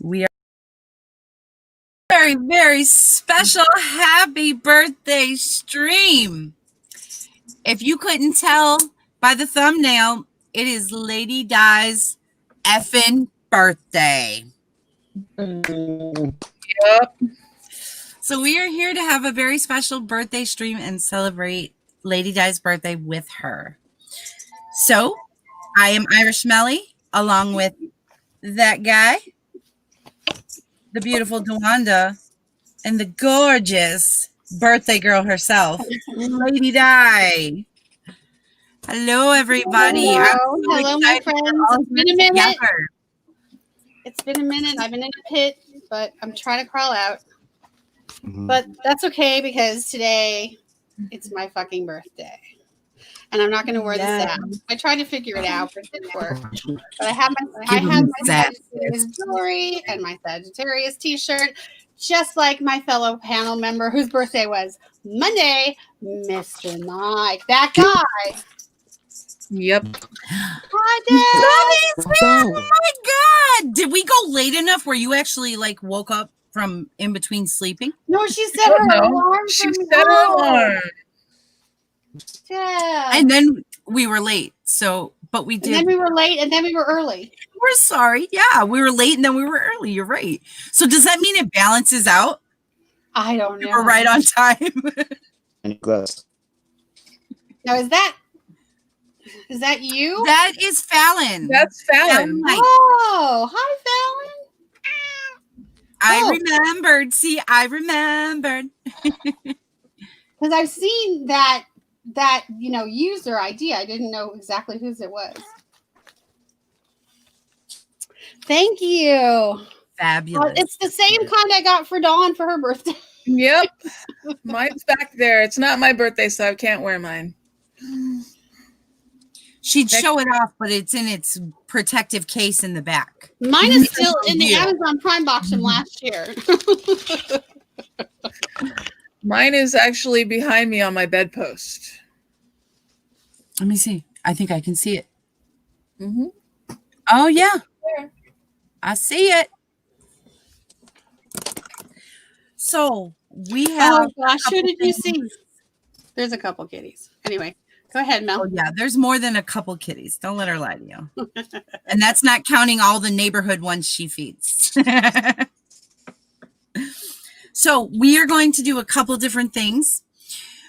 We are very, very special happy birthday stream. If you couldn't tell by the thumbnail, it is Lady Di's effing birthday. Yep. So we are here to have a very special birthday stream and celebrate Lady Di's birthday with her. So I am Irish Melly, along with that guy, the beautiful DeWanda, and the gorgeous birthday girl herself, Lady Di. Hello, everybody. Hello, my friends. It's been a minute. It's been a minute. I've been in a pit, but I'm trying to crawl out. But that's okay because today it's my fucking birthday. And I'm not going to wear the sash. I tried to figure it out, but it didn't work. But I have my Sagittarius jewelry and my Sagittarius t-shirt, just like my fellow panel member whose birthday was Monday, Mr. Mike. That guy. Yep. Hi, Dad. Oh my God. Did we go late enough where you actually like woke up from in between sleeping? No, she set her alarm. She set her alarm. Yeah. And then we were late. So, but we did. And then we were late and then we were early. We're sorry. Yeah, we were late and then we were early. You're right. So does that mean it balances out? I don't know. We were right on time. Now, is that you? That is Fallon. That's Fallon. Oh, hi, Fallon. I remembered. See, I remembered. Because I've seen that user ID. I didn't know exactly whose it was. Thank you. Fabulous. It's the same kind I got for Dawn for her birthday. Yep. Mine's back there. It's not my birthday, so I can't wear mine. She'd show it off, but it's in its protective case in the back. Mine is still in the Amazon Prime box from last year. Mine is actually behind me on my bedpost. Let me see. I think I can see it. Mm-hmm. Oh, yeah. There. I see it. So we have. Oh, gosh. Who did you see? There's a couple kitties. Anyway. Go ahead, Mel. Oh, yeah, there's more than a couple kitties. Don't let her lie to you. And that's not counting all the neighborhood ones she feeds. So we are going to do a couple different things.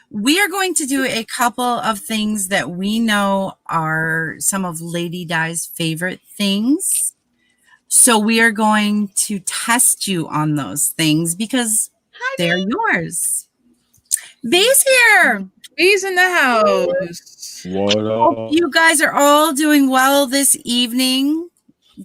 We are going to do a couple of things that we know are some of Lady Di's favorite things. So we are going to test you on those things because they're yours. Bee's here. Bee's in the house. What up? You guys are all doing well this evening.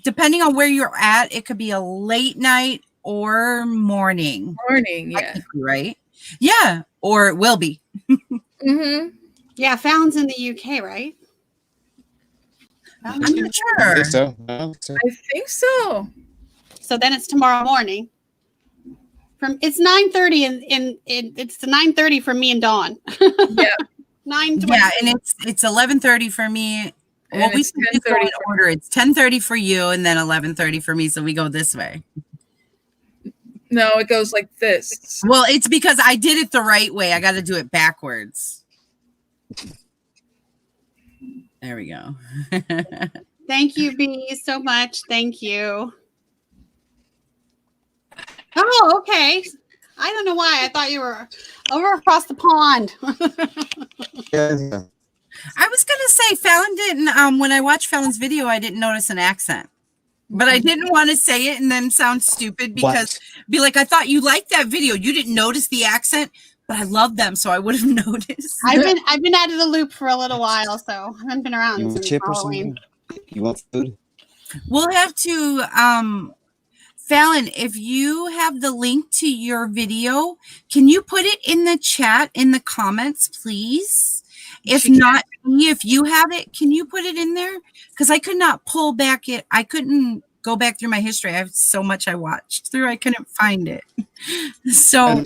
Depending on where you're at, it could be a late night or morning. Morning, yeah. Right? Yeah, or it will be. Mm-hmm. Yeah, Fallon's in the UK, right? I'm not sure. I think so. I think so. So then it's tomorrow morning. It's 9:30 and it's 9:30 for me and Dawn. Yeah. 9:20. Yeah, and it's 11:30 for me. And Well, we it's just go 10:30 in order. It's 10:30 for you, and then 11:30 for me. So we go this way. No, it goes like this. Well, it's because I did it the right way. I got to do it backwards. There we go. Thank you, Bee, so much. Thank you. Oh, okay. I don't know why. I thought you were over across the pond. Yeah. I was gonna say Fallon didn't. When I watched Fallon's video, I didn't notice an accent, but I didn't want to say it and then sound stupid because be like, I thought you liked that video. You didn't notice the accent, but I love them, so I would have noticed. I've been out of the loop for a little while, so I haven't been around You want since chip or Halloween. something? You want food? We'll have to. Fallon, if you have the link to your video, can you put it in the chat in the comments, please? If not, if you have it, can you put it in there? Because I could not pull back it. I couldn't go back through my history. I have so much I watched through. I couldn't find it. So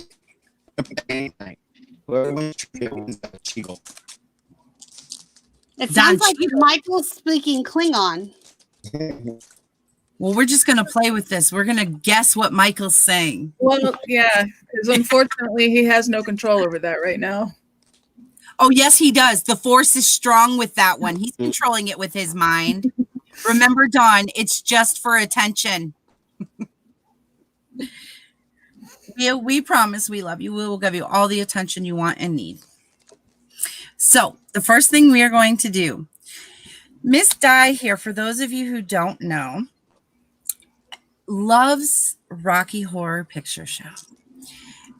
It sounds like Michael's speaking Klingon. Well, we're just going to play with this. We're going to guess what Michael's saying. Well, yeah, because unfortunately he has no control over that right now. Oh, yes, he does. The force is strong with that one. He's controlling it with his mind. Remember, Dawn, it's just for attention. We promise we love you. We will give you all the attention you want and need. So the first thing we are going to do, Miss Di here, for those of you who don't know, loves Rocky Horror Picture Show.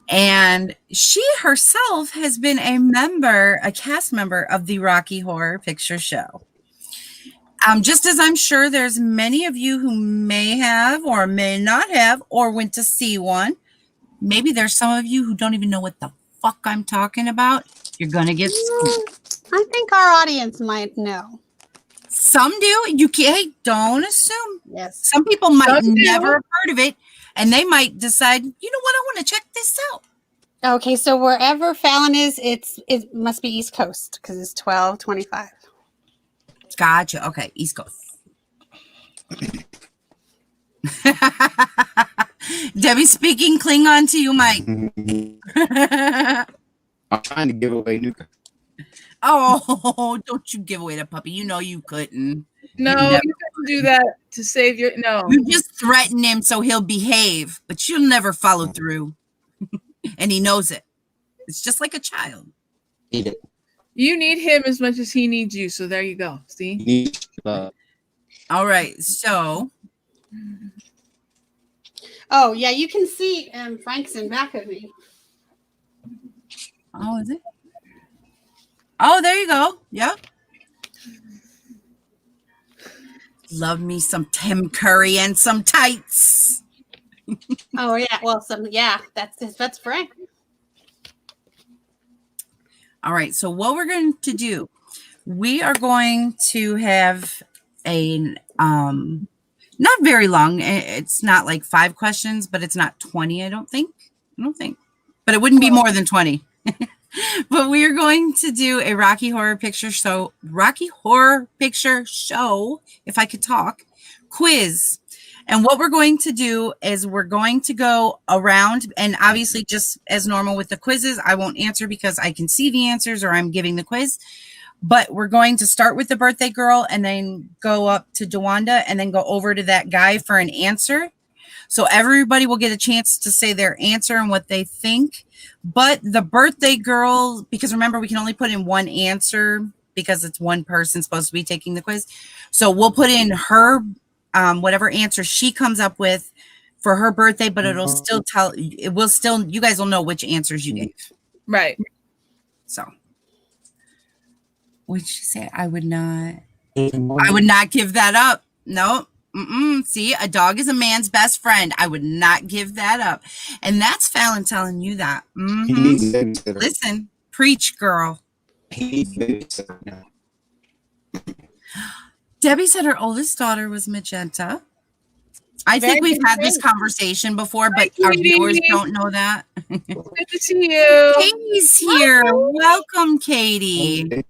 And she herself has been a cast member of the Rocky Horror Picture Show. Just as I'm sure there's many of you who may have or may not have or went to see one. Maybe there's some of you who don't even know what the fuck I'm talking about. You're going to get scooped. I think our audience might know. Some do. You can't, don't assume. Yes. Some people might Some do. never have heard of it, and they might decide, you know what, I want to check this out. Okay, so wherever Fallon is, it must be East Coast because it's 12:25. Gotcha. Okay, East Coast. Debbie speaking Klingon to you, Mike. I'm trying to give away Nuka. Oh, don't you give away the puppy. You know you couldn't. No, you couldn't do that to save your no. You just threaten him so he'll behave, but you'll never follow through. And he knows it. It's just like a child. Eat it. You need him as much as he needs you. So there you go. See? Need love. All right, so Oh yeah, you can see Frank's in back of me. oh, is it? Oh, there you go. Yep. Love me some Tim Curry and some tights. Oh yeah, well that's Frank. All right, so what we're going to do, we are going to have a not very long. It's not like 5 questions, but it's not 20, I don't think. But it wouldn't be more than 20. But we are going to do a Rocky Horror Picture Show, if I could talk, quiz. And what we're going to do is we're going to go around, and obviously just as normal with the quizzes, I won't answer because I can see the answers or I'm giving the quiz. But we're going to start with the birthday girl and then go up to DeWanda and then go over to that guy for an answer. So everybody will get a chance to say their answer and what they think. But the birthday girl, because remember, we can only put in one answer because it's one person supposed to be taking the quiz. So we'll put in her, whatever answer she comes up with for her birthday, but it'll still you guys will know which answers you gave. Right. So. Would she say I would not give that up? No. See, a dog is a man's best friend. I would not give that up. And that's Fallon telling you that. Listen, preach, girl. Debbie said her oldest daughter was Magenta. I think we've had this conversation before, but our viewers don't know that. Good to see you. Katie's here. Welcome, Katie.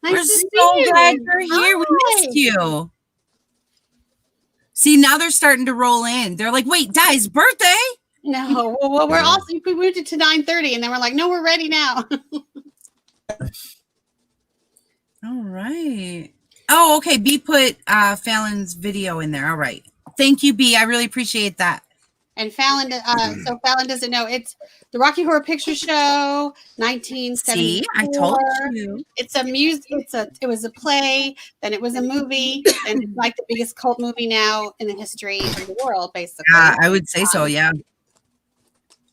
We're so glad you're here. We missed you. See, now they're starting to roll in. They're like, wait, Di's birthday? No, well, we're also, we moved it to 9:30 and then we're like, no, we're ready now. All right. Oh, okay. B put Fallon's video in there. All right. Thank you, B. I really appreciate that. And Fallon, so Fallon doesn't know. It's the Rocky Horror Picture Show, 1974. See, I told you. It's a music. It was a play, then it was a movie, and it's like the biggest cult movie now in the history of the world, basically. I would say so, yeah.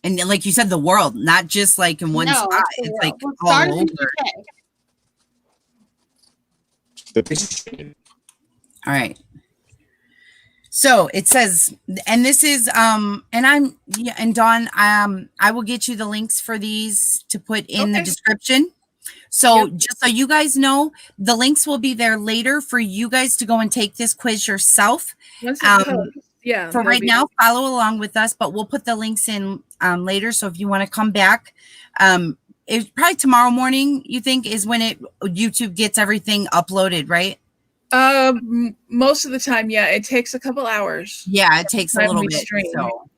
And like you said, the world, not just like in one spot. It's like all over. All right. So it says, and this is, and Dawn, I will get you the links for these to put in the description. So just so you guys know, the links will be there later for you guys to go and take this quiz yourself. For right now, follow along with us, but we'll put the links in later. So if you want to come back, it's probably tomorrow morning, you think, is when YouTube gets everything uploaded, right? Most of the time, yeah. It takes a couple hours. Yeah, it takes a Time little we bit. stream. So,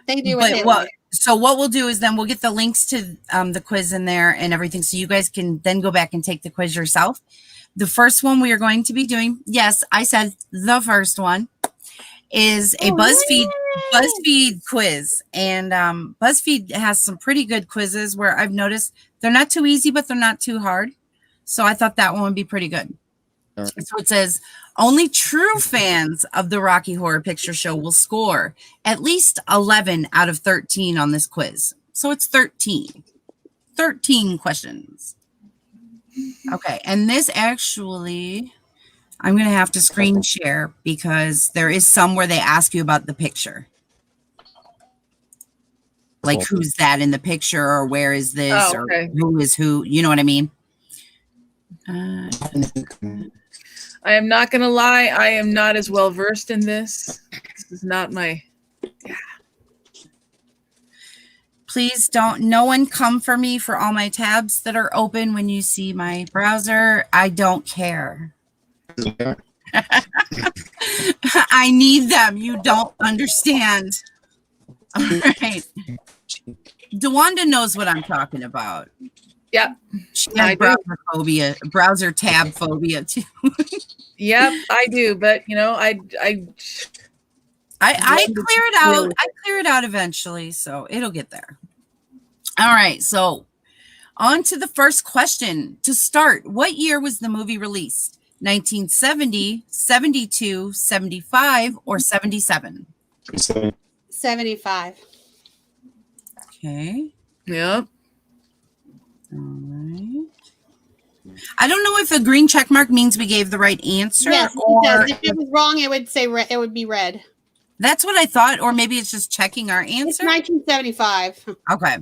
They do what they what? like. So what we'll do is then we'll get the links to the quiz in there and everything, so you guys can then go back and take the quiz yourself. The first one we are going to be doing, yes, I said the first one, is a BuzzFeed quiz, and BuzzFeed has some pretty good quizzes where I've noticed they're not too easy, but they're not too hard. So I thought that one would be pretty good. All right. So it says only true fans of the Rocky Horror Picture Show will score at least 11 out of 13 on this quiz. So it's 13 questions. Okay. And this actually, I'm going to have to screen share because there is some where they ask you about the picture. Like, Cool. who's that in the picture, or where is this, Oh, okay. or who is who? You know what I mean? I am not going to lie. I am not as well versed in this. This is not my. Please no one come for me for all my tabs that are open when you see my browser. I don't care. I need them. You don't understand. All right. DeWanda knows what I'm talking about. Yep. She I has do. browser tab phobia too. Yep, I do. But I I clear it out. I clear it out eventually, so it'll get there. All right, so on to the first question. To start, what year was the movie released? 1970, 72, 75, or 77? 75. Okay. Yep. All right. I don't know if a green check mark means we gave the right answer. Yes, it does. If it was wrong, it would say it would be red. That's what I thought, or maybe it's just checking our It's answer. 1975. Okay.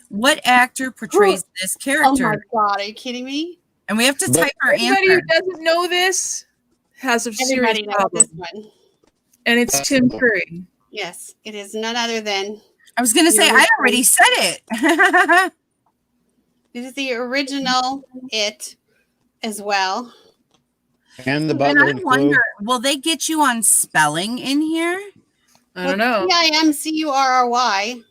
What actor portrays this Oh character? my god, are you kidding me? And we have to type our Anybody answer. who doesn't know this has a serious Everybody knows problem. this one. And it's Tim Curry. Yes, it is none other than I was going to say, I already said it. this is the original It as well. And the And butler. I and wonder, will they get you on spelling in here? I don't know. Timcurry.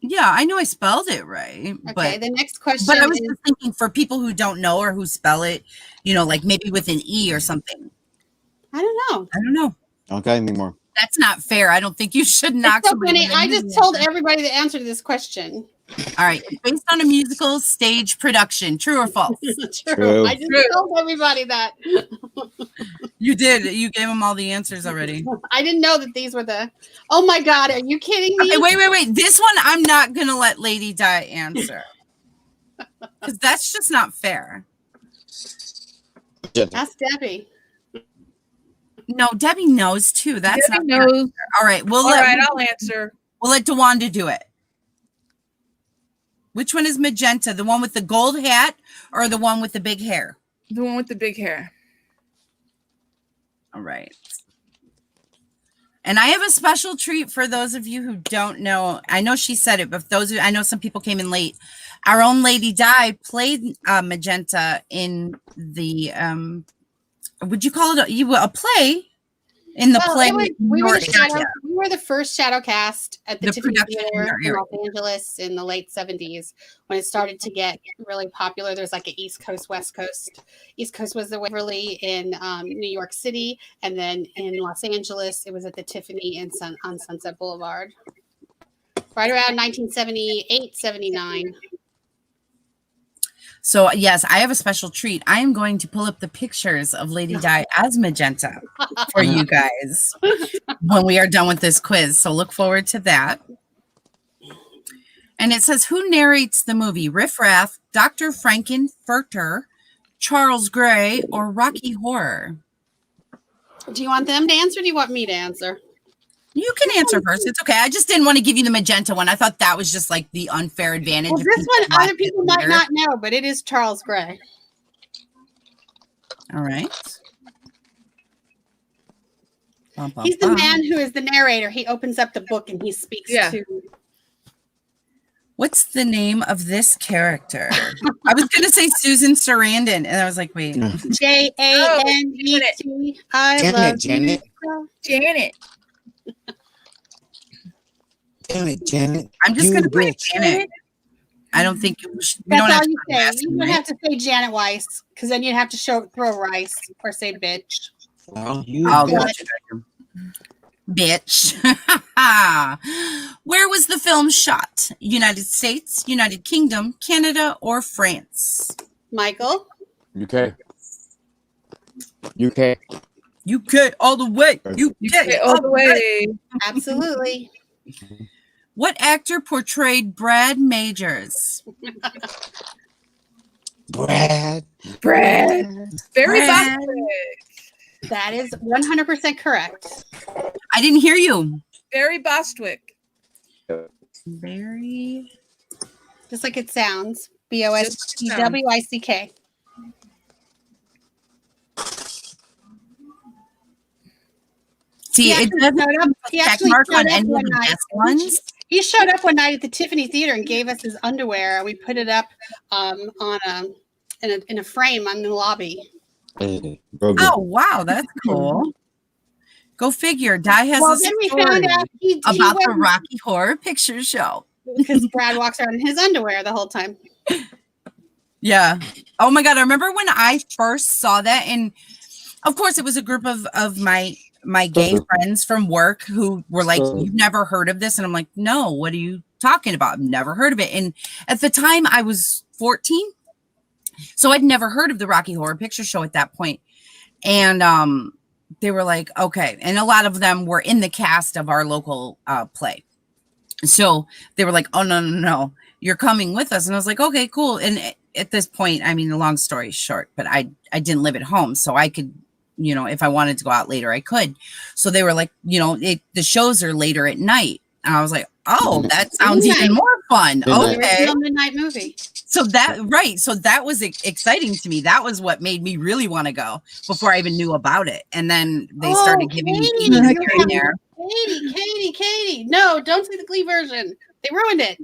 Yeah, I know I spelled it right. Okay, the next question But I was is just thinking for people who don't know or who spell it, like maybe with an E or something. I don't know. I don't know. Okay, anymore. That's not fair. I don't think you should knock It's so somebody. funny. I just told everybody the answer to this question. All right. Based on a musical stage production, true or false? True. I just told everybody that. You did. You gave them all the answers already. I didn't know that these were the. Oh my god! Are you kidding me? Okay, wait. This one I'm not gonna let Lady Di answer because that's just not fair. Ask Debbie. No, Debbie knows too. That's Debbie not fair. knows. All right, All right, I'll answer. We'll let DeWanda do it. Which one is magenta? The one with the gold hat or the one with the big hair? The one with the big hair. All right. And I have a special treat for those of you who don't know. I know she said it, but I know some people came in late. Our own Lady Di played magenta in the would you call it a play? In the play, we were the first shadow cast at the Tiffany Theater in Los Angeles in the late 70s when it started to get really popular. There's like an East Coast, West Coast. East Coast was the Waverly in New York City, and then in Los Angeles, it was at the Tiffany on Sunset Boulevard. Right around 1978, 79. So, yes, I have a special treat. I am going to pull up the pictures of Lady Di as magenta for you guys when we are done with this quiz. So look forward to that. And it says, who narrates the movie? Riff Raff, Dr. Frankenfurter, Charles Gray, or Rocky Horror? Do you want them to answer or do you want me to answer? You can answer first. It's okay. I just didn't want to give you the magenta one. I thought that was just like the unfair advantage. Well, this one, other people might not know, but it is Charles Gray. All right. He's the man who is the narrator. He opens up the book and he speaks to. What's the name of this character? I was going to say Susan Sarandon, and I was like, wait. Janeti. I love Janet. Janet. Damn it, Janet. I'm just going to put bitch. Janet. I don't think we That's don't have all to you put say. last You name, would right? have to say Janet Weiss, because then you'd have to throw rice or say bitch. Well, you Oh, bitch. gotcha. Bitch. Where was the film shot? United States, United Kingdom, Canada, or France? Michael? UK. UK. UK all the way. UK All the way. Absolutely. What actor portrayed Brad Majors? Brad. Very Brad. Bostwick. That is 100% correct. I didn't hear you. Very Bostwick. Very. Just like it sounds. Bostwick. See, it doesn't He check actually mark showed on up any of one the night. best ones. He showed up one night at the Tiffany Theater and gave us his underwear. We put it up on in a frame on the lobby. Hey, Oh, wow, that's cool. Go figure. Di has Well, a then we story found out he about the went Rocky Horror Picture Show. because Brad walks around in his underwear the whole time. Yeah. Oh my God. I remember when I first saw that, and of course it was a group of my gay friends from work who were like, "You've never heard of this?" And I'm like, "No, what are you talking about? I've never heard of it." And at the time I was 14. So I'd never heard of the Rocky Horror Picture Show at that point. And they were like, okay. And a lot of them were in the cast of our local play. So they were like, oh, no, you're coming with us. And I was like, okay, cool. And at this point, I mean, the long story short, but I didn't live at home. So I could, if I wanted to go out later, I could. So they were like, the shows are later at night. And I was like, oh, that sounds even more fun. Okay. Midnight movie. So that was exciting to me. That was what made me really want to go before I even knew about it. And then they started giving me here and there. Katie. No, don't say the Glee version. They ruined it.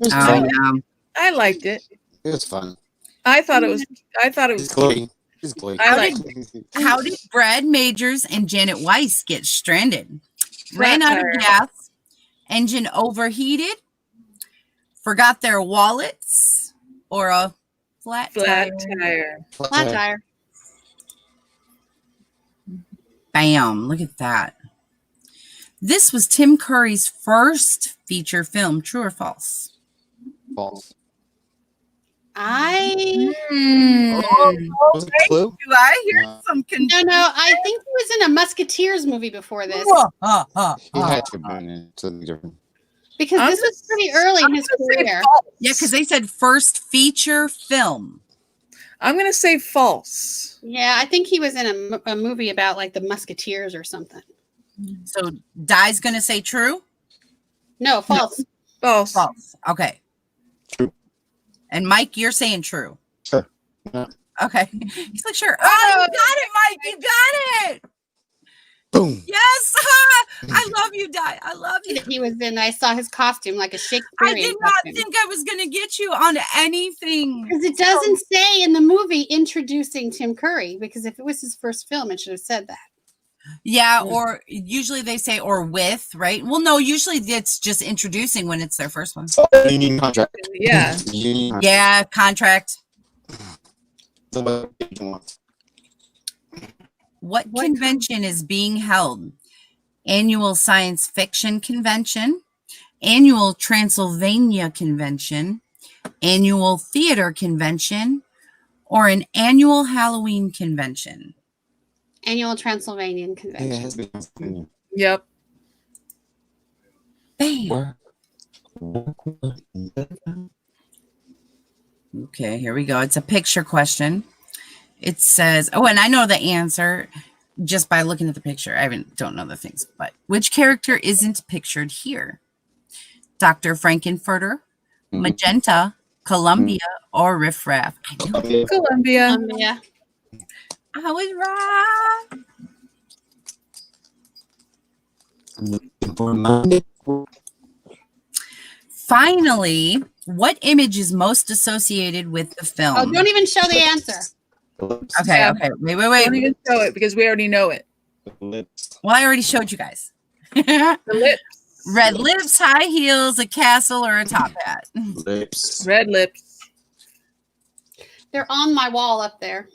Oh, yeah. I liked it. It was fun. I thought it was Glee. It's Glee. How did Brad Majors and Janet Weiss get stranded? Ran out of gas, engine overheated, forgot their wallets, or a flat tire? Flat tire. Bam, look at that. This was Tim Curry's first feature film, true or false? False. Was it Clue? Do I hear some No, I think he was in a Musketeers movie before this. He had to have been in something different. Because this was pretty early in his career. Yeah, because they said first feature film. I'm going to say false. Yeah, I think he was in a movie about like the Musketeers or something. So Di's going to say true? No, false. No. False. Okay. True. And Mike, you're saying true. Sure. Yeah. Okay. He's like, sure. Oh, you got it, Mike. You got it. Boom. Yes. I love you, Di. I love you. He was in, I saw his costume like a Shakespearean I did not costume. think I was going to get you on anything. Because it doesn't say in the movie introducing Tim Curry, because if it was his first film, it should have said that. Yeah, or usually they say or with, right? Well, no, usually it's just introducing when it's their first one. Union contract. Yeah. Yeah, contract. What convention is being held? Annual Science Fiction Convention, Annual Transylvania Convention, Annual Theater Convention, or an Annual Halloween Convention? Annual Transylvanian Convention. Yeah, it has to be Pennsylvania. Yep. Bam. Okay, here we go. It's a picture question. It says, oh, and I know the answer just by looking at the picture. I don't know the things, but which character isn't pictured here? Dr. Frankenfurter, Magenta, Columbia, or Riff Raff? I know. Columbia. I was right. finally, what image is most associated with the film? Oh, don't even show the answer. Okay, Yeah. okay. Wait. Don't even show it because we already know it. Lips. Well, I already showed you guys. The lips. Red lips, high heels, a castle, or a top hat. Lips. Red lips. They're on my wall up there.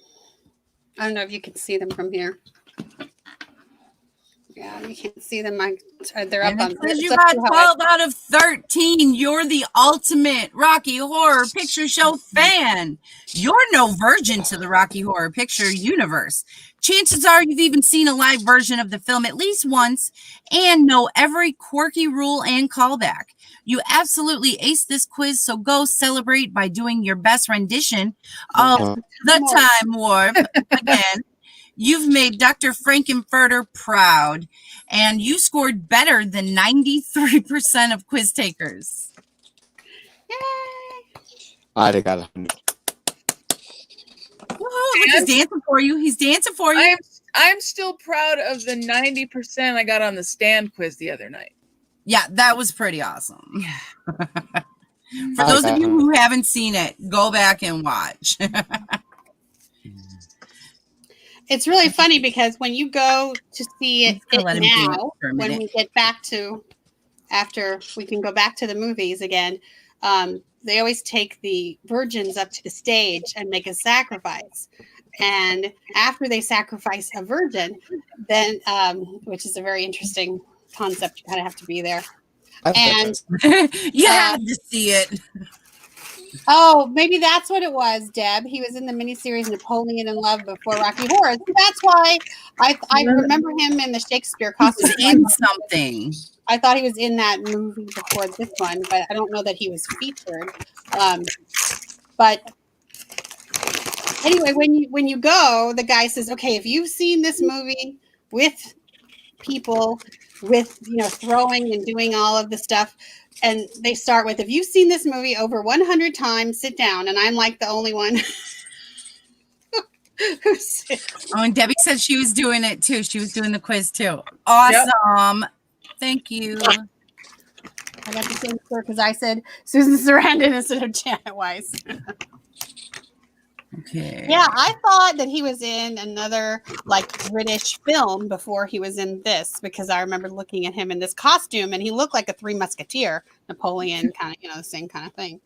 I don't know if you can see them from here. Yeah, you can't see them. They're up And on. it says you up got too high. 12 out of 13. You're the ultimate Rocky Horror Picture Show fan. You're no virgin to the Rocky Horror Picture universe. Chances are you've even seen a live version of the film at least once and know every quirky rule and callback. You absolutely aced this quiz, so go celebrate by doing your best rendition of the Time Warp again. You've made Dr. Frankenfurter proud, and you scored better than 93% of quiz takers. Yay! I'd have got 100. Woo, he's dancing for you. He's dancing for you. I'm still proud of the 90% I got on the stand quiz the other night. Yeah, that was pretty awesome. For those of you who haven't seen it, go back and watch. It's really funny because when you go to see it Let him do it now, for a when minute. we get back to, after we can go back to the movies again, they always take the virgins up to the stage and make a sacrifice. And after they sacrifice a virgin, then, which is a very interesting concept, you kind of have to be there. And You had to see it. oh, maybe that's what it was, Deb. He was in the miniseries Napoleon in Love before Rocky Horror. So that's why I remember him in the Shakespeare costume. He was in something. I thought he was in that movie before this one, but I don't know that he was featured. But anyway, when you go, the guy says, "Okay, if you've seen this movie with people, with throwing and doing all of the stuff." And they start with, if you've seen this movie over 100 times, sit down. And I'm like the only one who sits. Oh, and Debbie said she was doing it too. She was doing the quiz too. Awesome. Yep. Thank you. I got the same score because I said Susan Sarandon instead of Janet Weiss. Okay. Yeah, I thought that he was in another British film before he was in this, because I remember looking at him in this costume and he looked like a Three Musketeer, Napoleon kind of, the same kind of thing.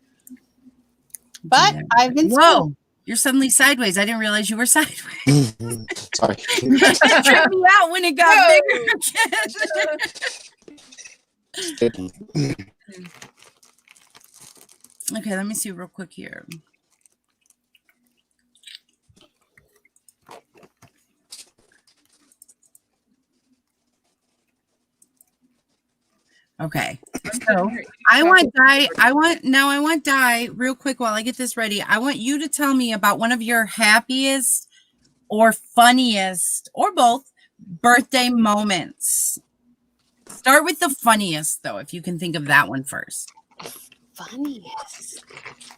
But yeah. I've been Whoa, you're suddenly sideways. I didn't realize you were sideways. Sorry. It tripped me out when it got bigger. Okay, let me see real quick here. Okay, so I want Di real quick while I get this ready. I want you to tell me about one of your happiest or funniest or both birthday moments. Start with the funniest, though, if you can think of that one first. Funniest.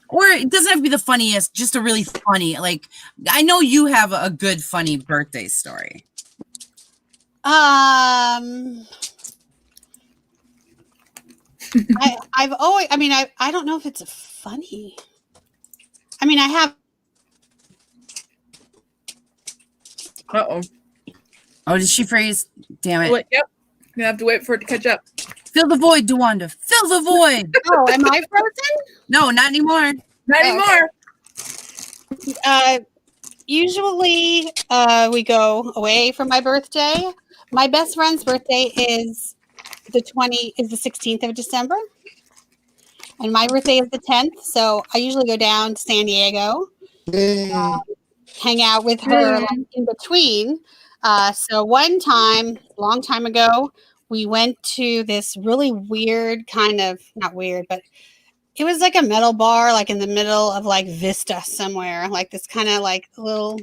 Or it doesn't have to be the funniest, just a really funny. I know you have a good, funny birthday story. I've always, I don't know if it's funny. I have. Uh-oh. Oh, did she freeze? Damn it. Yep. You have to wait for it to catch up. Fill the void, DeWanda. Fill the void. Oh, am I frozen? No, not anymore. Not anymore. Usually we go away for my birthday. My best friend's birthday is the 16th of December. And my birthday is the 10th. So I usually go down to San Diego, hang out with her in between. So one time, a long time ago, we went to this really weird kind of, not weird, but it was like a metal bar, in the middle of Vista somewhere, this kind of little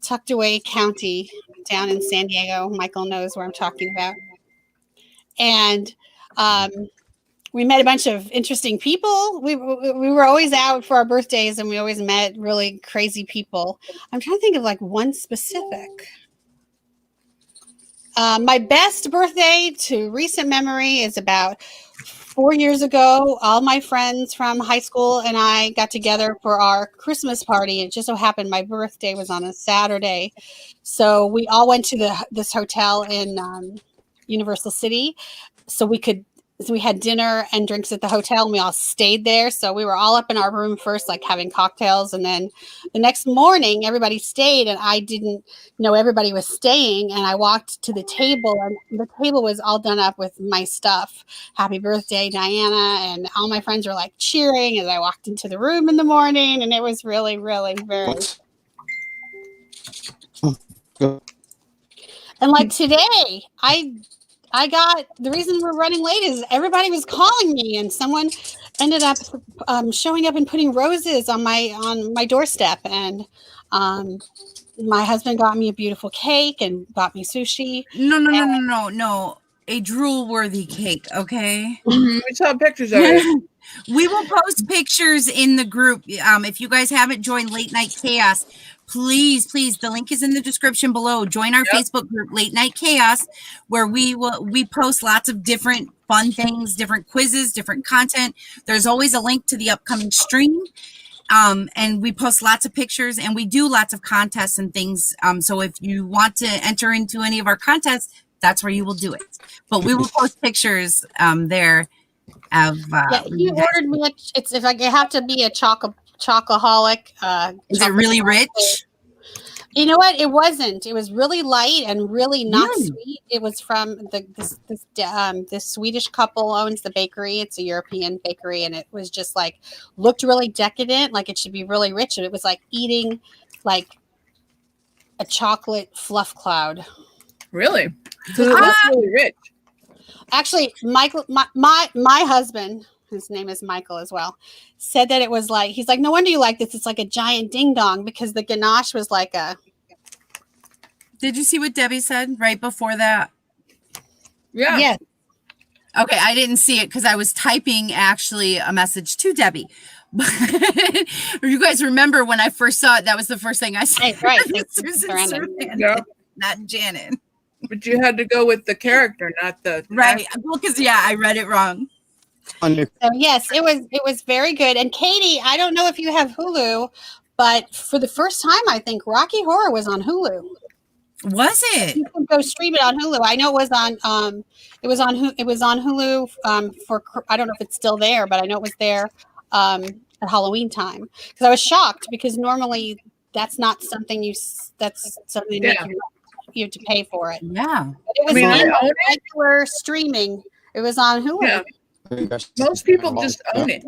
tucked away county down in San Diego. Michael knows where I'm talking about. And we met a bunch of interesting people. We were always out for our birthdays and we always met really crazy people. I'm trying to think of one specific. My best birthday to recent memory is about 4 years ago, all my friends from high school and I got together for our Christmas party. It just so happened my birthday was on a Saturday. So we all went to this hotel in Universal City. So we had dinner and drinks at the hotel, and we all stayed there. So we were all up in our room first, like having cocktails. And then the next morning, everybody stayed, and I didn't know everybody was staying. And I walked to the table, and the table was all done up with my stuff. Happy birthday, Diana. And all my friends were like cheering as I walked into the room in the morning. And it was really, really very. And like today, I got, the reason we're running late is everybody was calling me, and someone ended up showing up and putting roses on my doorstep. And my husband got me a beautiful cake and bought me sushi. No. A drool-worthy cake, okay? We saw pictures of it. We will post pictures in the group. If you guys haven't joined Late Night Chaos, please, the link is in the description below. Join our Facebook group, Late Night Chaos, where we post lots of different fun things, different quizzes, different content. There's always a link to the upcoming stream. And we post lots of pictures, and we do lots of contests and things. So if you want to enter into any of our contests, that's where you will do it. But we will post pictures there. He ordered me. It's if I have to be a chocoholic. Is it really rich? You know what? It wasn't. It was really light and really not sweet. It was from this Swedish couple owns the bakery. It's a European bakery, and it was just like looked really decadent, like it should be really rich, and it was like eating like a chocolate fluff cloud. Really? So it looks really rich. Actually, Michael, my husband, his name is Michael as well, said that it was like, he's like, no wonder you like this. It's like a giant ding dong, because the ganache was like a. Did you see what Debbie said right before that? Yeah. Yes. Okay, I didn't see it because I was typing actually a message to Debbie. You guys remember when I first saw it? That was the first thing I said. Right. Not Janet. But you had to go with the character, not the right. Well, because I read it wrong. So yes, it was very good. And Katie, I don't know if you have Hulu, but for the first time, I think Rocky Horror was on Hulu. Was it? You can go stream it on Hulu. I know it was on Hulu for, I don't know if it's still there, but I know it was there at Halloween time, because I was shocked, because normally that's not something that's something that you have to pay for it. Yeah. But it was regular streaming. It was on Hulu. Yeah. Most people just own it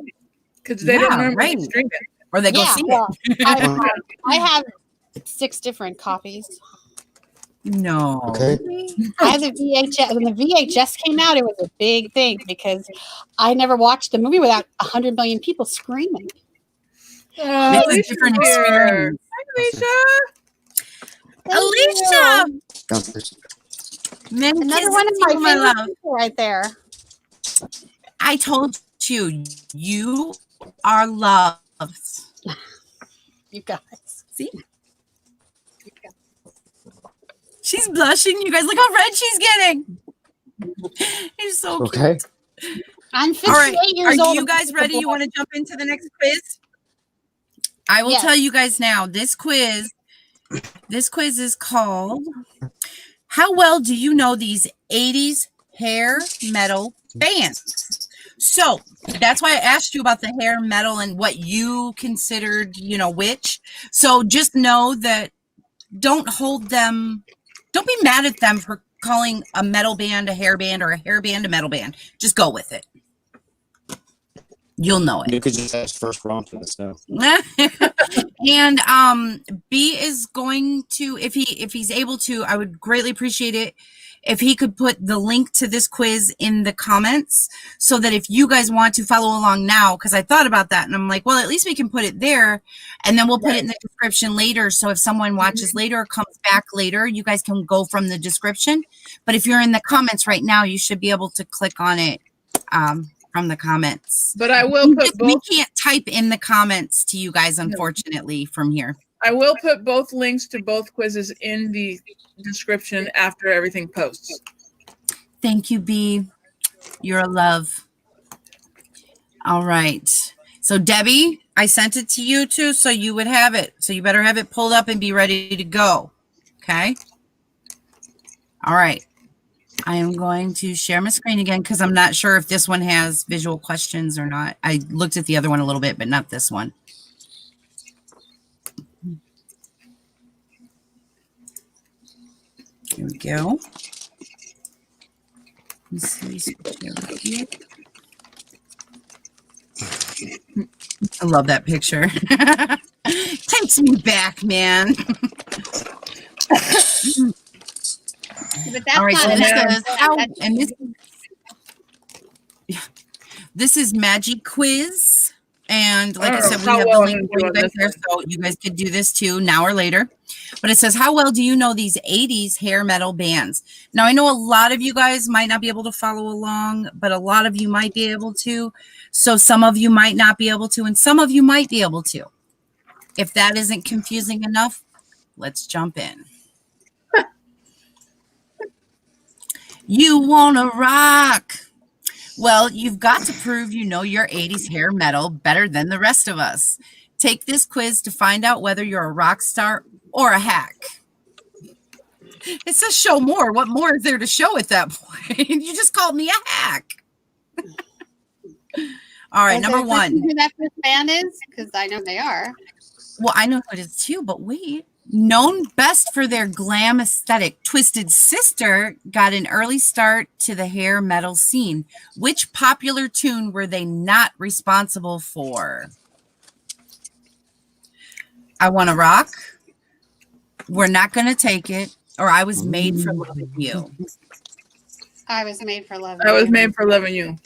because they don't normally stream it, or they go see it. I have 6 different copies. No. Okay. I have the VHS. When the VHS came out, it was a big thing, because I never watched the movie without 100 million people screaming. Oh, it's a different experience. Hi, Alicia. Another one of my favorite people right there. I told you, you are loved. You guys. See? She's blushing. You guys, look how red she's getting. You're so okay. Cute. I'm 58 years old. Are you guys ready? You want to jump into the next quiz? I will tell you guys now. This quiz is called How Well Do You Know These 80s Hair Metal Bands? So that's why I asked you about the hair metal and what you considered, which. So just know that don't be mad at them for calling a metal band a hair band or a hair band a metal band. Just go with it. You'll know it. You could just ask first wrong for this now. And B is going to, if he's able to, I would greatly appreciate it if he could put the link to this quiz in the comments, so that if you guys want to follow along now, because I thought about that and I'm like, well, at least we can put it there, and then we'll put it in the description later. So if someone watches later or comes back later, you guys can go from the description. But if you're in the comments right now, you should be able to click on it from the comments. But I will put both. We can't type in the comments to you guys, unfortunately, from here. I will put both links to both quizzes in the description after everything posts. Thank you, B. You're a love. All right. So Debbie, I sent it to you too, so you would have it. So you better have it pulled up and be ready to go. Okay. All right. I am going to share my screen again because I'm not sure if this one has visual questions or not. I looked at the other one a little bit, but not this one. Here we go. Let's see. I love that picture. Takes me back, man. But that's All right, not so this enough. says and this is Magic Quiz. And like I said, we have the link for you guys there, so you guys could do this too now or later. But it says, how well do you know these 80s hair metal bands? Now, I know a lot of you guys might not be able to follow along, but a lot of you might be able to. So some of you might not be able to, and some of you might be able to. If that isn't confusing enough, let's jump in. You wanna rock? Well, you've got to prove you know your 80s hair metal better than the rest of us. Take this quiz to find out whether you're a rock star or a hack. It says show more. What more is there to show at that point? You just called me a hack. All right, number one. Who that first band is? Because I know they are. Well, I know who it is too, but wait. Known best for their glam aesthetic, Twisted Sister got an early start to the hair metal scene. Which popular tune were they not responsible for? I Wanna Rock, We're Not Gonna Take It, or I Was Made for Loving You. I Was Made for Loving I You. Was Made for Loving You.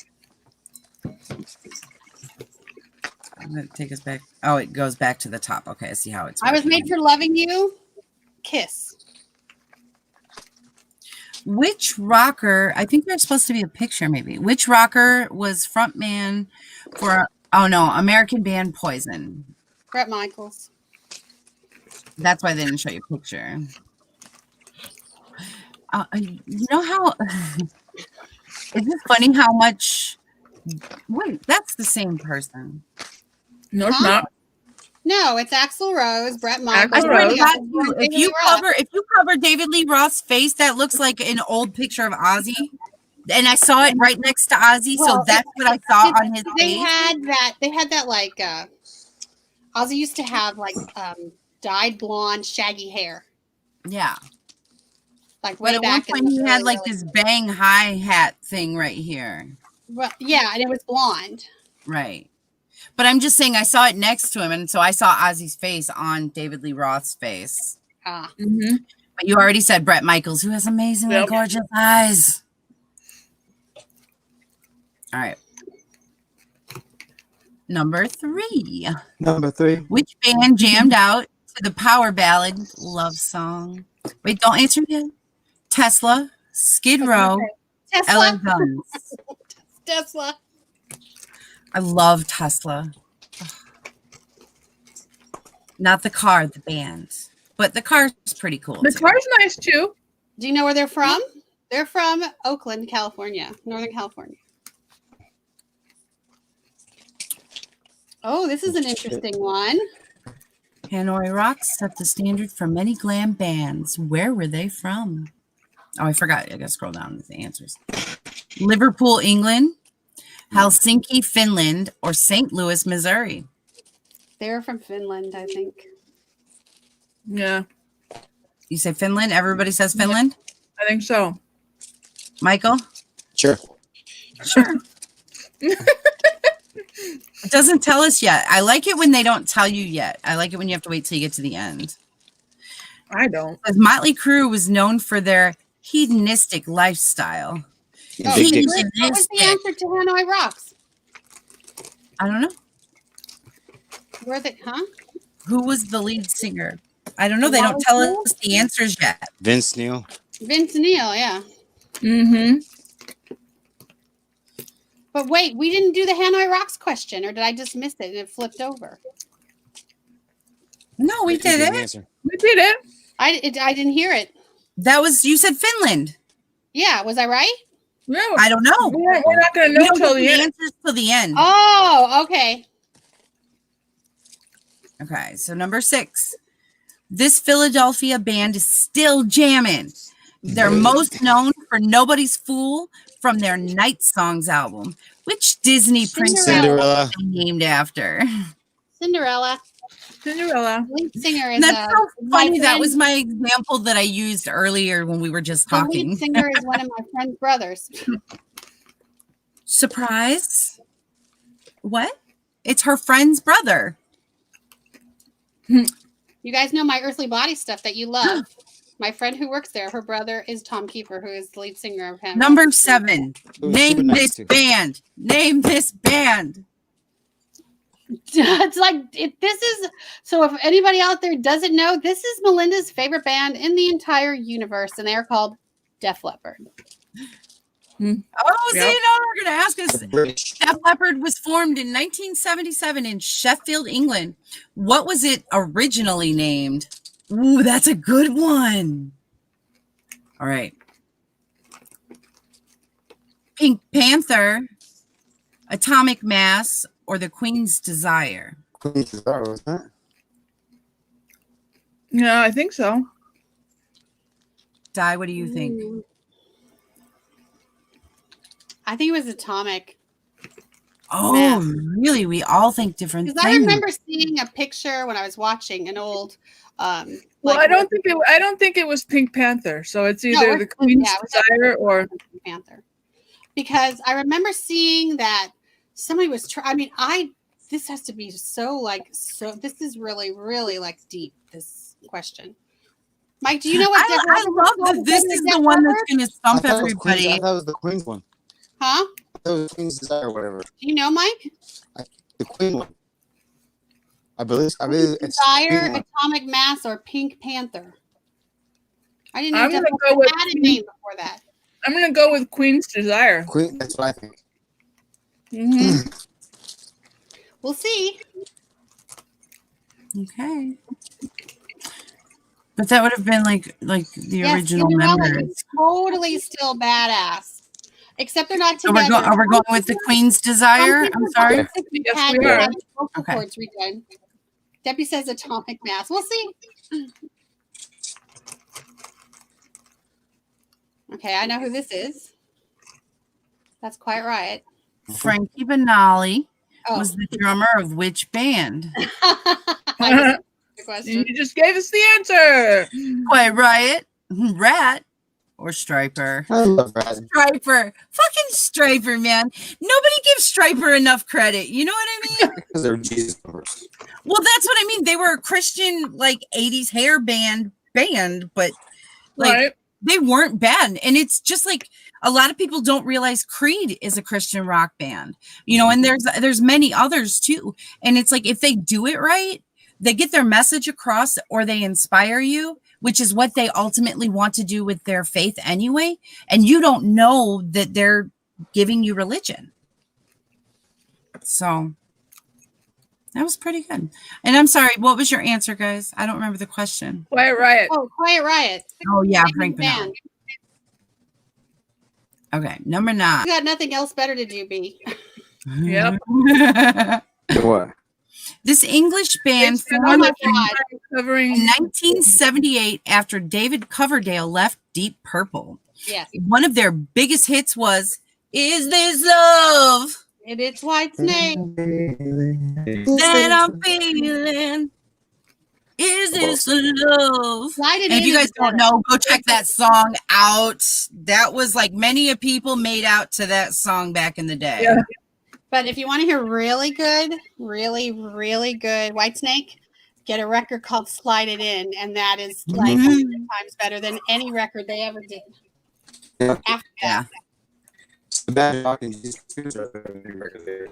I'm going to take us back. Oh, it goes back to the top. Okay, I see how it's I Was Made for Loving You. Kiss. Which rocker, I think there's supposed to be a picture maybe. Which rocker was frontman for, oh no, American band Poison? Bret Michaels. That's why they didn't show you a picture. You know how, is it funny how much, wait, that's the same person. No, it's not. No, it's Axl Rose, Bret Michaels. Axl Rose. If you cover David Lee Roth's face, that looks like an old picture of Ozzy. And I saw it right next to Ozzy, so that's what I saw on his face. They had that like Ozzy used to have like dyed blonde, shaggy hair. Yeah. Like way but at back one point he had like this bang hi-hat thing right here. Well, yeah, and it was blonde. Right. But I'm just saying I saw it next to him, and so I saw Ozzy's face on David Lee Roth's face. Ah. Mm-hmm. But you already said Bret Michaels, who has amazingly gorgeous eyes. All right. Number three. Which band jammed out to the power ballad Love Song? Wait, don't answer yet. Tesla, Skid Row, LA Guns. Tesla. I love Tesla. Not the car, the band. But the car's pretty cool. The car's nice too. Do you know where they're from? They're from Oakland, California, Northern California. Oh, this is an interesting one. Hanoi Rocks set the standard for many glam bands. Where were they from? Oh, I forgot. I gotta scroll down with the answers. Liverpool, England, Helsinki, Finland, or St. Louis, Missouri. They're from Finland, I think. Yeah. You say Finland? Everybody says Finland? I think so. Michael? Sure. Sure. It doesn't tell us yet. I like it when they don't tell you yet. I like it when you have to wait till you get to the end. I don't. Because Motley Crue was known for their hedonistic lifestyle. Oh, what was the answer to Hanoi Rocks? I don't know. Where they, huh? Who was the lead singer? I don't know. They don't tell us the answers yet. Vince Neil. Vince Neil, yeah. Mm-hmm. But wait, we didn't do the Hanoi Rocks question, or did I just miss it and it flipped over? No, we did it. We did it. I didn't hear it. That was, you said Finland. Yeah, was I right? Yeah, I don't know. we're not going to We know don't till get the the end. answers till the end. Oh, okay. Okay, so number 6. This Philadelphia band is still jamming. They're most known for Nobody's Fool from their Nite Songs album. Which Disney princess Cinderella. are they named after? Cinderella. Cinderella. The lead singer is And that's so my funny. That friend- was my example that I used earlier when we were just the talking. lead singer is one of my friend's brothers. Surprise? What? It's her friend's brother. You guys know my Earthly Body stuff that you love. My friend who works there, her brother is Tom Keeper, who is the lead singer of him. Number 7. Ooh, Name super this nice. band. Name this band. It's like this is so. If anybody out there doesn't know, this is Melinda's favorite band in the entire universe, and they are called Def Leppard. Oh, see, Yep. now we're going to ask us. British. Def Leppard was formed in 1977 in Sheffield, England. What was it originally named? Ooh, that's a good one. All right. Pink Panther, Atomic Mass, or the Queen's Desire? Queen's Desire, was that? Yeah, I think so. Di, what do you think? Mm. I think it was Atomic. Oh, Mass. really? We all think different Because things. I remember seeing a picture when I was watching an old. Well, like, I don't think it was Pink Panther. So it's either it the was- Queen's yeah, it was Desire or Pink Panther, because I remember seeing that somebody was this has to be so this is really like deep, this question. Mike, do you know what I love that this is the one that's going to stump I thought it was Queen's- everybody. I thought it was the Queen's one. Huh? I thought it was Queen's Desire or whatever. Do you know, Mike? The Queen one. I believe it's Desire, Queen one. Atomic Mass, or Pink Panther? I didn't know I'm Def gonna go Leppard with had a name before that. I'm going to go with Queen's Desire. Queen, that's what I think. Mm-hmm. We'll see. Okay. But that would have been like the original Cinderella members. is totally still badass. Except they're not So together. are we going with the Queen's Desire? I'm sorry. Yes, we are. Vocal Okay. cords redone. Debbie says Atomic Mass. We'll see. Okay, I know who this is. That's Quiet Riot. Frankie Banali Oh, was the drummer of which band? the question. You just gave us the answer. Quiet Riot, Rat, or Striper? I love that. Striper. Fucking Striper, man. Nobody gives Striper enough credit. You know what I mean? Because they're Jesus numbers. Well, that's what I mean. They were a Christian, like, 80s hair band, but like Right. they weren't bad. And it's just like a lot of people don't realize Creed is a Christian rock band, you know, and there's many others too. And it's like if they do it right, they get their message across or they inspire you, which is what they ultimately want to do with their faith anyway. And you don't know that they're giving you religion. So that was pretty good. And I'm sorry, what was your answer, guys? I don't remember the question. Quiet Riot. Oh, Quiet Riot. Oh, yeah, Name Frank the band. Banali. Okay, number 9. You got nothing else better to do, B. Yep. What? This English band They spent Oh formed my all God. in covering 1978 after David Coverdale left Deep Purple. Yes. One of their biggest hits was "Is This Love And it's White Snake. That I'm Feeling? Is This Love?" Slide It And if In you is guys don't better. know, go check that song out. That was like many a people made out to that song back in the day. Yeah. But if you want to hear really good, really, really good Whitesnake, get a record called Slide It In. And that is like 100 times better than any record they ever did. Yeah. After Yeah. that. It's the bad talking Jesus record there.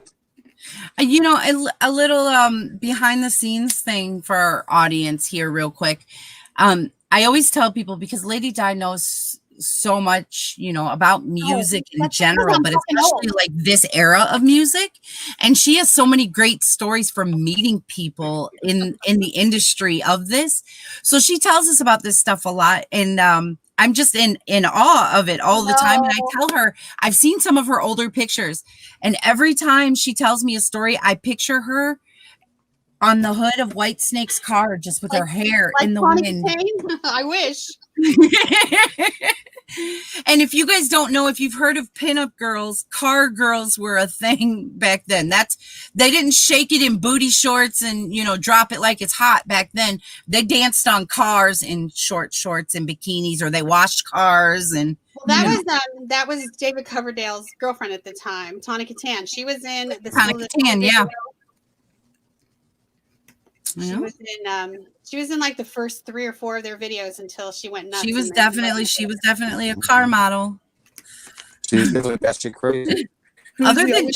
You know, a little behind the scenes thing for our audience here real quick. I always tell people, because Lady Di knows so much, you know, about music in that's because general, I'm but fucking especially like this era of music. And she has so many great stories from meeting people in the industry of this. So she tells us about this stuff a lot. And I'm just in awe of it all the time. And I No. tell her, I've seen some of her older pictures, and every time she tells me a story, I picture her on the hood of White Snake's car, just with her hair Like in the Tawny wind. Katane? I wish. And if you guys don't know, if you've heard of pinup girls, car girls were a thing back then. They didn't shake it in booty shorts and, you know, drop it like it's hot back then. They danced on cars in short shorts and bikinis, or they washed cars. And Well, that was David Coverdale's girlfriend at the time, Tawny Katane. She was in the Tawny Katane, yeah. She was in like the first 3 or 4 of their videos until she went nuts. She was definitely a car model. She's doing that shit crazy. Other than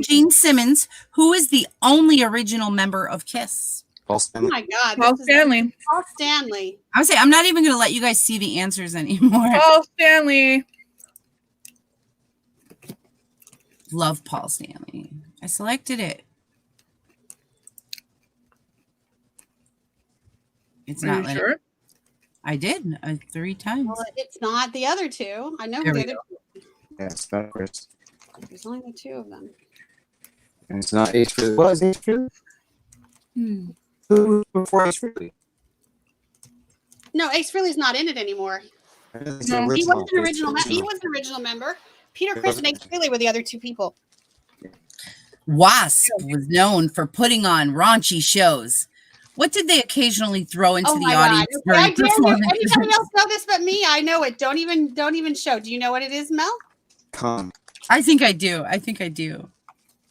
Gene Simmons, who is the only original member of Kiss? Paul Oh Stanley. my God. Paul Stanley. Paul Stanley. I would say I'm not even going to let you guys see the answers anymore. Paul Stanley. Love Paul Stanley. I selected it. It's Are not you letting- sure? I did 3 times. Well, it's not the other 2. I know There the we other Yeah, it's not Chris. There's only the 2 of them. And it's not Ace Frehley. What is Ace Frehley? Who was before Ace Frehley? No, Ace Frehley's not in it anymore. No, He was an original. He was an original member. Peter Criss and Ace Frehley were the other 2 people. Wasp was known for putting on raunchy shows. What did they occasionally throw into the audience God. I during dare you. performances? Anybody else know this but me? I know it. Don't even show. Do you know what it is, Mel? Come. I think I do. I think I do.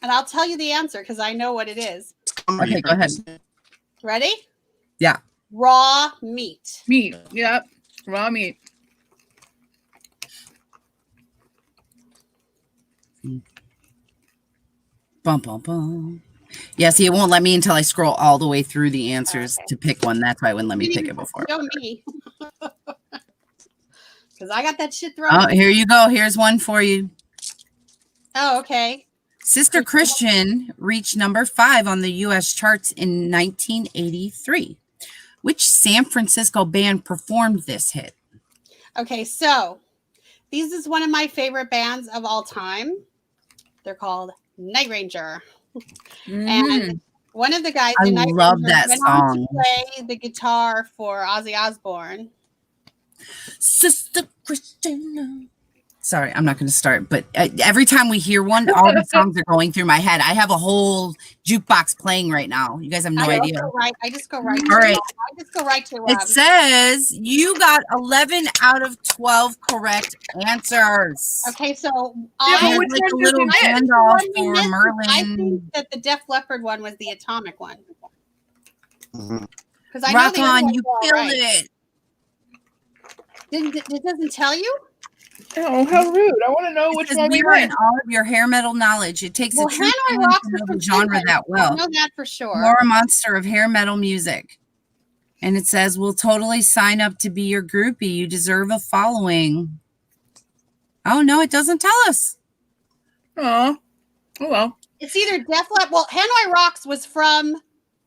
And I'll tell you the answer because I know what it is. Okay, go ahead. Ready? Yeah. Raw meat. Meat. Yep. Raw meat. Bum, bum, bum. Yeah, see, it won't let me until I scroll all the way through the answers to pick one. That's why it wouldn't let me pick it before. Show me. Because I got that shit thrown. Oh, here you go. Here's one for you. Oh, okay. Sister Christian reached number 5 on the U.S. charts in 1983. Which San Francisco band performed this hit? Okay, so this is one of my favorite bands of all time. They're called Night Ranger. And one of the guys I in Night love Ranger that went on song. to play the guitar for Ozzy Osbourne. Sister Christian. Sorry, I'm not going to start, but every time we hear one, all the songs are going through my head. I have a whole jukebox playing right now. You guys have no idea. I just go right. All right. I just go right to. It says you got 11 out of 12 correct answers. Okay, so There's which like one a did little we miss? handoff One we for missed, Merlin. I think that the Def Leppard one was the atomic one. Mhm. Because I Rock know the other on, ones you were all killed right. it. It doesn't tell you. Oh, how rude. I want to know It which says one we we are in missed. all of your hair metal knowledge. It takes Well, a true Hanoi fan Rocks to are know from the genre Finland. that I well. know that for sure. You're a monster of hair metal music. And it says, we'll totally sign up to be your groupie. You deserve a following. Oh, no, it doesn't tell us. Oh, well. It's either Def Leppard. Well, Hanoi Rocks was from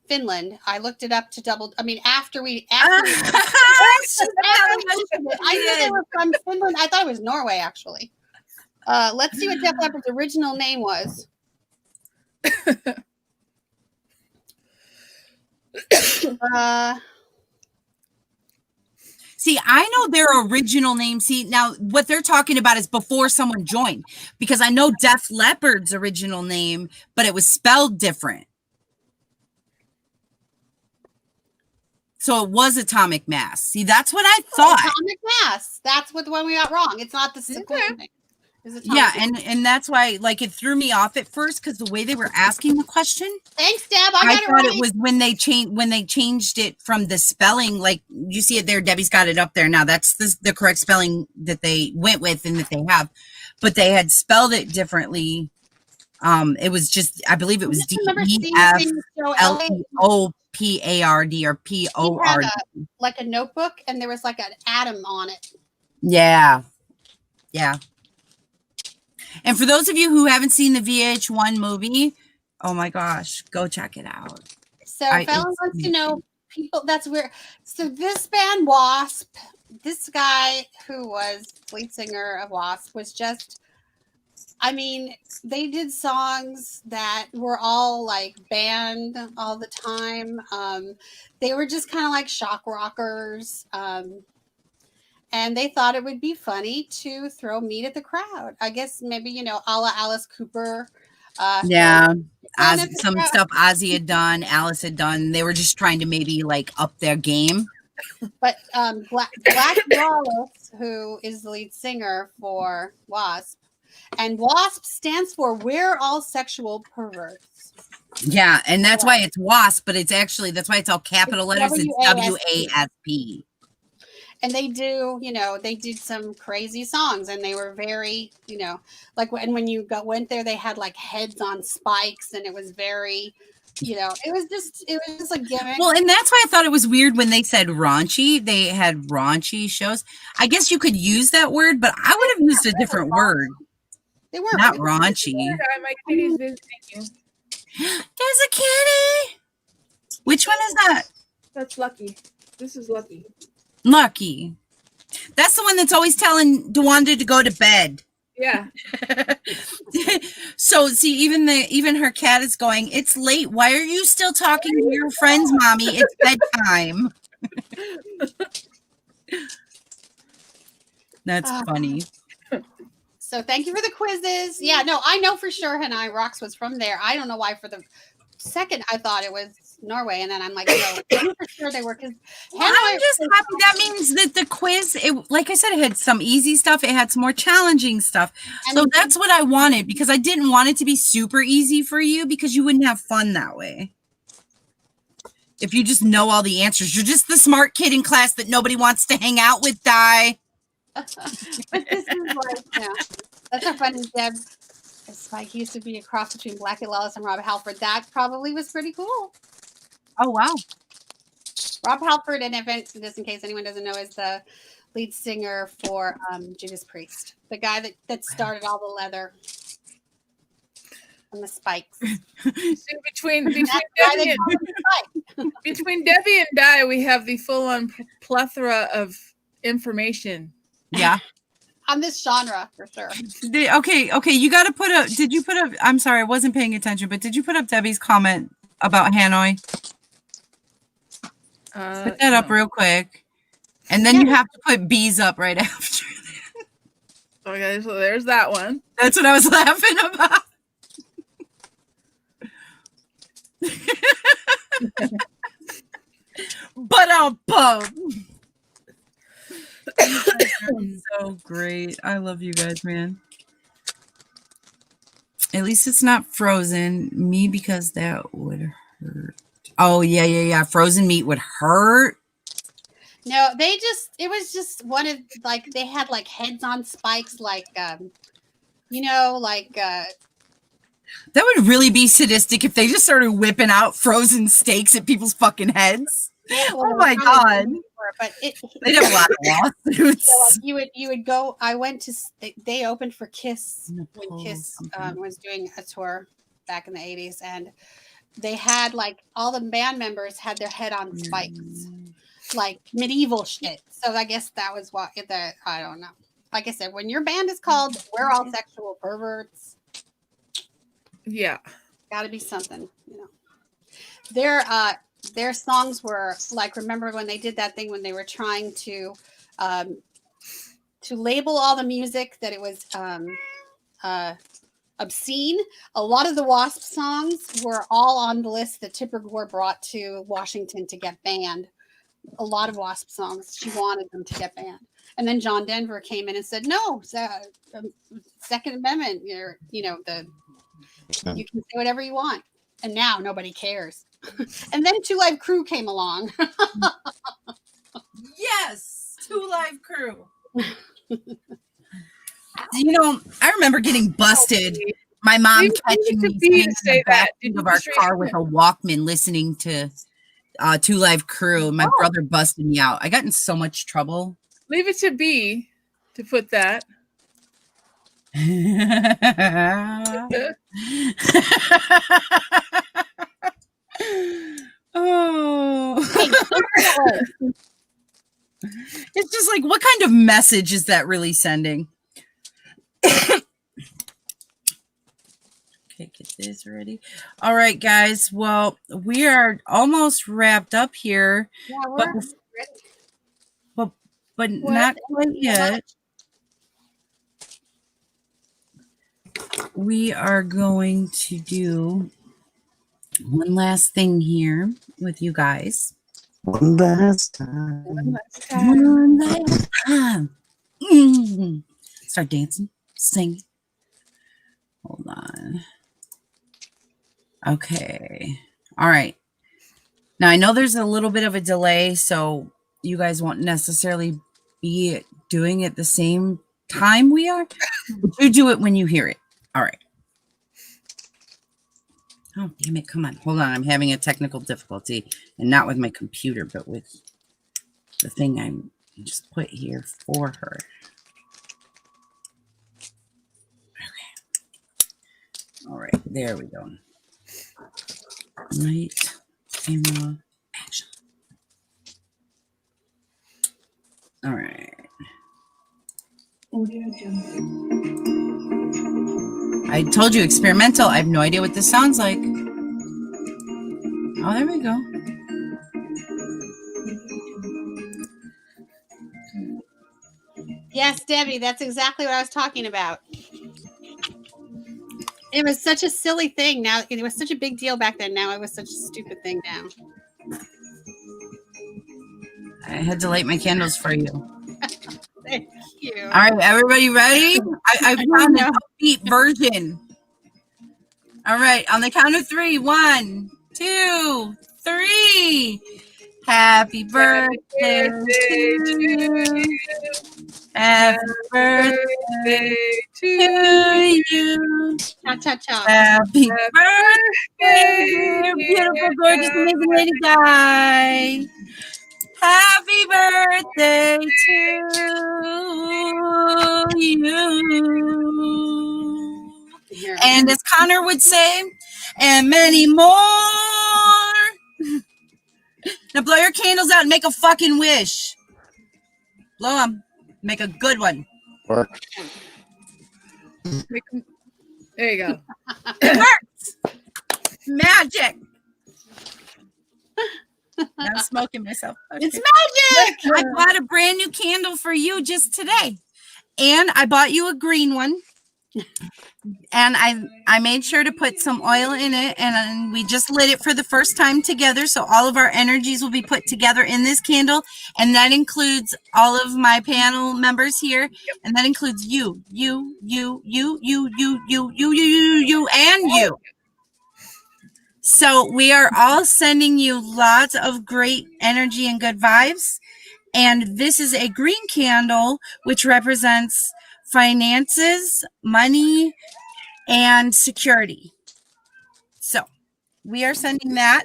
Finland. I looked it up to double. I mean, after we I knew they were from Finland. I thought it was Norway, actually. Let's see what Def Leppard's original name was. See, I know their original name. See, now what they're talking about is before someone joined, because I know Def Leppard's original name, but it was spelled different. So it was Atomic Mass. See, that's what I thought. Atomic Mass. That's what the one we got wrong. It's not the second thing. Yeah, and that's why, like, it threw me off at first because the way they were asking the question. Thanks, Deb. I I got it thought right. it was when they changed it from the spelling. Like, you see it there. Debbie's got it up there now. That's the correct spelling that they went with and that they have, but they had spelled it differently. It was just, I believe it was DEFLEOPARD or PORD. Like a notebook, and there was like an atom on it. Yeah. Yeah. And for those of you who haven't seen the VH1 movie, oh my gosh, go check it out. So Fallon wants to know people. That's where. So this band Wasp, this guy who was lead singer of Wasp was just. I mean, they did songs that were all like banned all the time. They were just kind of like shock rockers. And they thought it would be funny to throw meat at the crowd. I guess maybe, a la Alice Cooper. Yeah. Some stuff Ozzy had done, Alice had done. They were just trying to maybe like up their game. But Black Wallace, who is the lead singer for Wasp, and Wasp stands for We're All Sexual Perverts. Yeah, and that's why it's Wasp, but it's actually, that's why it's all capital letters. It's WASP. And they do, they did some crazy songs, and they were very, like when you went there, they had like heads on spikes, and it was very, it was just a gimmick. Well, and that's why I thought it was weird when they said raunchy. They had raunchy shows. I guess you could use that word, but I would have used a different word. They weren't not raunchy. My kitty's visiting you. There's a kitty. Which one is that? That's Lucky. This is Lucky. Lucky. That's the one that's always telling Dewanda to go to bed. Yeah. So see, even her cat is going, it's late. Why are you still talking to your friends, Mommy? It's bedtime. That's funny. So thank you for the quizzes. Yeah, no, I know for sure Hanai Rocks was from there. I don't know why for the second I thought it was Norway, and then I'm like, no, I'm for sure they were. Because I'm just happy. That means that the quiz, like I said, it had some easy stuff. It had some more challenging stuff. So that's what I wanted, because I didn't want it to be super easy for you, because you wouldn't have fun that way. If you just know all the answers, you're just the smart kid in class that nobody wants to hang out with, Di. But this is like, that's so funny, Deb. Spike used to be a cross between Blackie Lawless and Rob Halford. That probably was pretty cool. Oh, wow. Rob Halford, and just in case anyone doesn't know, is the lead singer for Judas Priest. The guy that started all the leather and the spikes. So between Debbie and Di, we have the full-on plethora of information. Yeah. On this genre, for sure. Okay. You got to put I'm sorry, I wasn't paying attention, but did you put up Debbie's comment about Hanoi? Put that up real quick. And then you have to put bees up right after that. Okay, so there's that one. That's what I was laughing about. But so great. I love you guys, man. At least it's not frozen. Me, because that would hurt. Oh, yeah. Frozen meat would hurt. No, it was just one of, like, they had like heads on spikes, like, that would really be sadistic if they just started whipping out frozen steaks at people's fucking heads. Yeah, well, oh my God. But they'd have a lot of lawsuits. So you would go. I went to. They opened for Kiss when Kiss was doing a tour back in the 80s, and they had like all the band members had their head on spikes, like medieval shit. So I guess that was what I don't know. Like I said, when your band is called "We're All Sexual Perverts," yeah, got to be something, Their songs were like, remember when they did that thing when they were trying to label all the music that it was obscene. A lot of the Wasp songs were all on the list that Tipper Gore brought to Washington to get banned. A lot of Wasp songs, she wanted them to get banned. And then John Denver came in and said, no, Second Amendment, you can say whatever you want. And now nobody cares. And then Two Live Crew came along. Yes, Two Live Crew. I remember getting busted. My mom catching me in the back of our car with a Walkman listening to Two Live Crew. My brother busted me out. I got in so much trouble. Leave it to B to put that. Oh. way. Don't go that way. It's just like, what kind of message is that really sending? Okay, get this ready. All right, guys. Well, we are almost wrapped up here, Yeah, but we're but not quite yet. We are going to do one last thing here with you guys. One last time. One last time. Start dancing, sing. Hold on. Okay. All right. Now, I know there's a little bit of a delay, so you guys won't necessarily be doing it the same time we are. But you do it when you hear it. All right. Oh, damn it. Come on. Hold on. I'm having a technical difficulty, and not with my computer, but with the thing I just put here for her. Okay. All right. There we go. Nite, camera, action. All right. I told you, experimental. I have no idea what this sounds like. Oh, there we go. Yes, Debbie, that's exactly what I was talking about. It was such a silly thing. Now it was such a big deal back then. Now it was such a stupid thing now. I had to light my candles for you. Thank you. All right, everybody ready? I found an upbeat version. All right, on the count of 3. 1, 2, 3. Happy birthday to you. Happy birthday to you. Cha-cha-cha. Happy birthday, dear beautiful, gorgeous, amazing Lady Di. Happy birthday to you. And as Connor would say, and many more. Now blow your candles out and make a fucking wish. Blow them. Make a good one. Work. There you go. It works. Magic. I'm smoking myself. Okay. It's magic. I bought a brand new candle for you just today. And I bought you a green one. And I made sure to put some oil in it, and we just lit it for the first time together. So all of our energies will be put together in this candle, and that includes all of my panel members here, and that includes you, and you. So we are all sending you lots of great energy and good vibes. And this is a green candle, which represents finances, money, and security. So we are sending that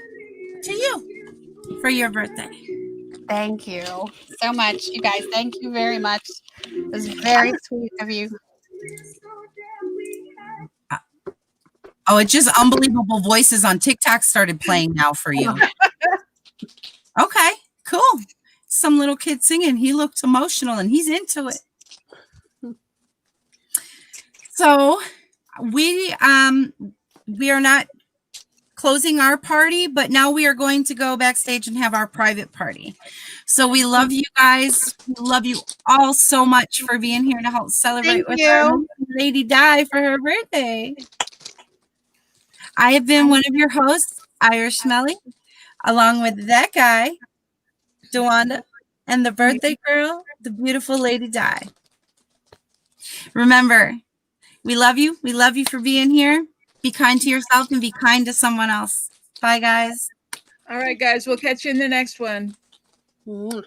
to you for your birthday. Thank you so much, you guys. Thank you very much. It was very sweet of you. Oh, it's just unbelievable voices on TikTok started playing now for you. Okay, cool. Some little kid singing. He looked emotional and he's into it. So we are not closing our party, but now we are going to go backstage and have our private party. So we love you guys. We love you all so much for being here to help celebrate with our Lady Di for her birthday. I have been one of your hosts, Irish Melly, along with that guy, DeWanda, and the birthday girl, the beautiful Lady Di. Remember, we love you. We love you for being here. Be kind to yourself and be kind to someone else. Bye, guys. All right, guys. We'll catch you in the next one.